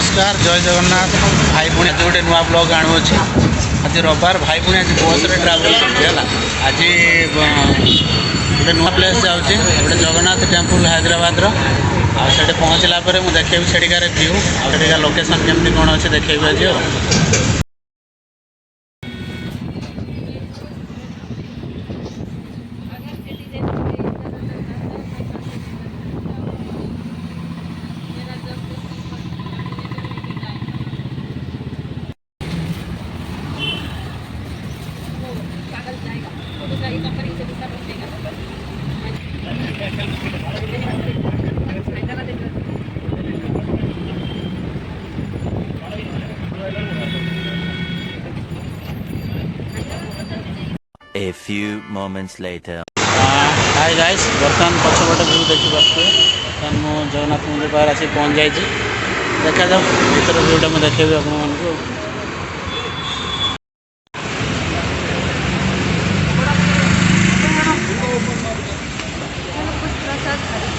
नमस्कार जय जगन्नाथ भाई पुणी आज गोटे नुआ ब्लॉग आणु अच्छे आज रविवार भाई पुणी आज बस रे ट्रावेल करला आज गोटे नुआ प्लेस जाऊँगी गोटे जगन्नाथ टेम्पल हैदराबाद आठे पहुँचला मुझे देखेबी सेठिकार व्यू आठिका लोकेशन केमती कौन अच्छे देखेबी आज। A few moments later. Hi guys बर्तमान पछपटे व्यू देखी पारे मुझे जगन्नाथ मंदिर पाखे आसी पहुँच जाइए देखा जाऊ भर व्यूटा मुझे देखेबी आपको।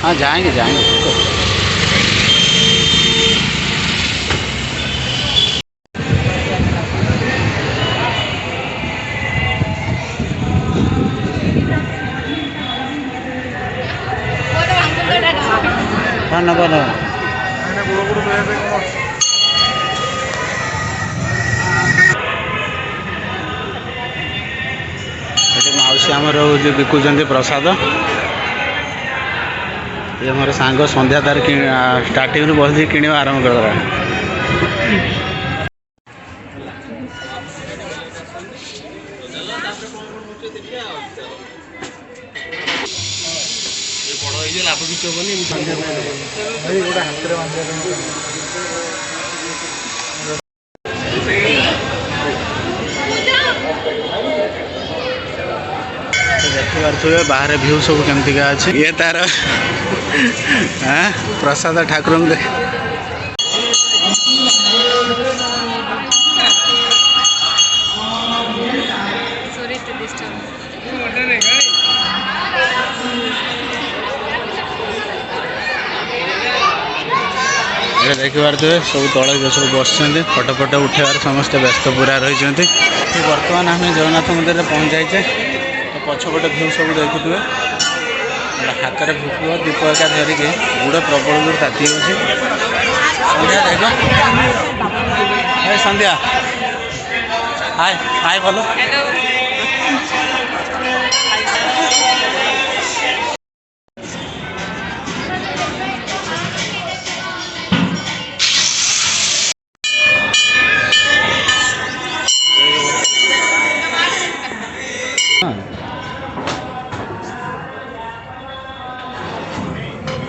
हाँ जाएंगे जाएंगे बना मौसी आमर बिकुंट प्रसाद ये मोर सांग संध्या तार स्टार्टिंग बस कि आरंभ कर लाभ किसी देखिए बाहर व्यू सब केमती अच्छे ये तार हाँ प्रसाद ठाकुर देखिपे सब तले सब बस फटो फटो उठेबार समस्त व्यस्त पूरा रही बर्तमान आम जगन्नाथ मंदिर में पहुँच जाइए पछपटे व्यू सब देखुए हाथ में भूक दीप एका धरिकी गुड़ प्रबल दूर ताती हो संध्या देख संध्या हाय हाय बोलो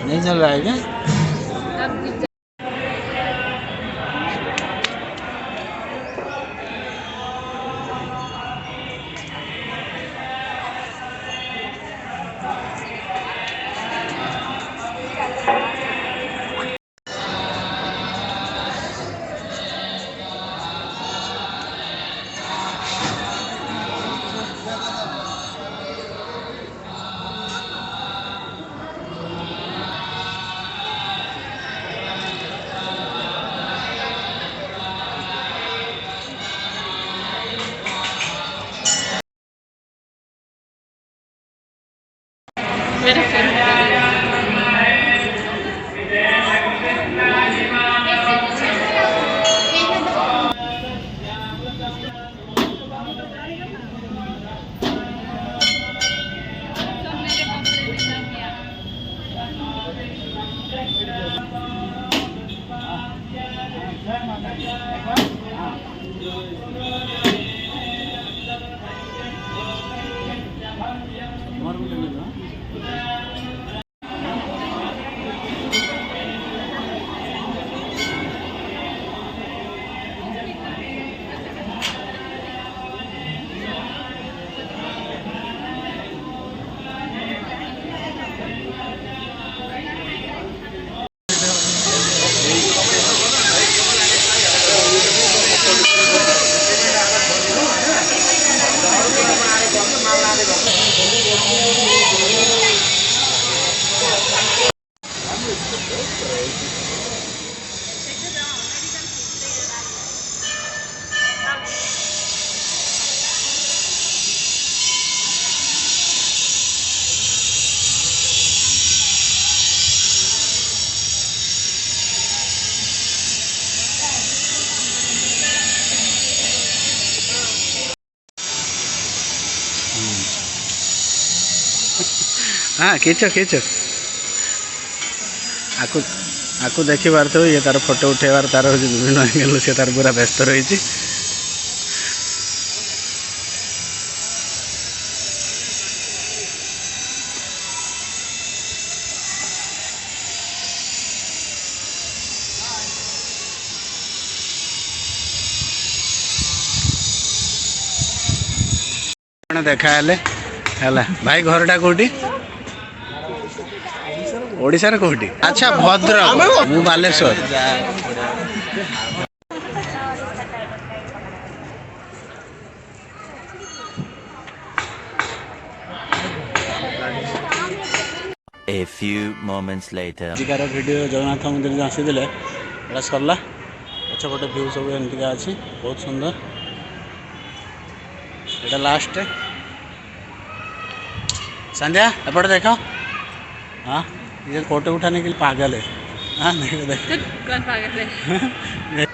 नहीं चल रहा है क्या? मेरा हाँ खींच खींच आकु देखी पार्थ ये तार फोटो उठेबार तार विभिन्न एंगल से तार पूरा व्यस्त रही। देखा है भाई घरटा कौटी ओडिशा रे कौटी अच्छा भद्रक मु Baleshwar A few moments later. आजिकार वीडियो जगन्नाथ मंदिर जो आसीले एटा सरला पछपटे व्यू सब एमतीका अच्छी बहुत सुंदर एटा लास्ट संध्या एपटे देख हाँ ये फोटो उठाने के लिए पागल है हाँ देख कौन पागल है?